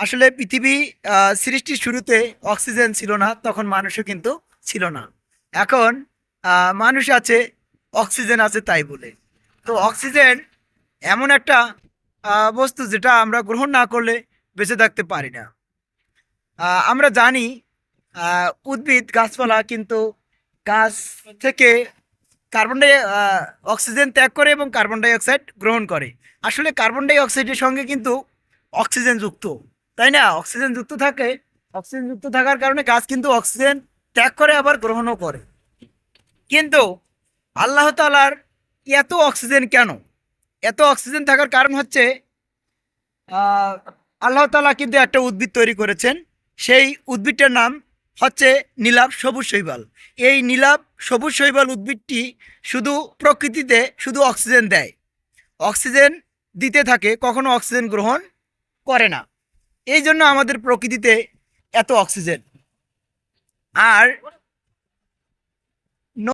আসলে পৃথিবী সৃষ্টির শুরুতে অক্সিজেন ছিল না, তখন মানুষও কিন্তু ছিল না। এখন মানুষ আছে, অক্সিজেন আছে তাই বলে। তো অক্সিজেন এমন একটা বস্তু যেটা আমরা গ্রহণ না করলে বেঁচে থাকতে পারি না। আমরা জানি উদ্ভিদ গাছপালা কিন্তু গাছ থেকে কার্বন ডাই অক্সিজেন ত্যাগ করে এবং কার্বন ডাই অক্সাইড গ্রহণ করে। আসলে কার্বন ডাই অক্সাইডের সঙ্গে কিন্তু অক্সিজেন যুক্ত, তাই না? অক্সিজেন যুক্ত থাকে, অক্সিজেন যুক্ত থাকার কারণে গাছ কিন্তু অক্সিজেন ত্যাগ করে আবার গ্রহণও করে। কিন্তু আল্লাহ তাআলার এত অক্সিজেন কেন? এত অক্সিজেন থাকার কারণ হচ্ছে আহ, আল্লাহ তাআলা কিন্তু একটা উদ্ভিদ তৈরি করেছেন। সেই উদ্ভিদটার নাম হচ্ছে নীলাভ সবুজ শৈবাল। এই নীলাভ সবুজ শৈবাল উদ্ভিদটি শুধু প্রকৃতিতে শুধু অক্সিজেন দেয়, অক্সিজেন দিতে থাকে, কখনো অক্সিজেন গ্রহণ করে না। এই জন্য আমাদের প্রকৃতিতে এত অক্সিজেন। আর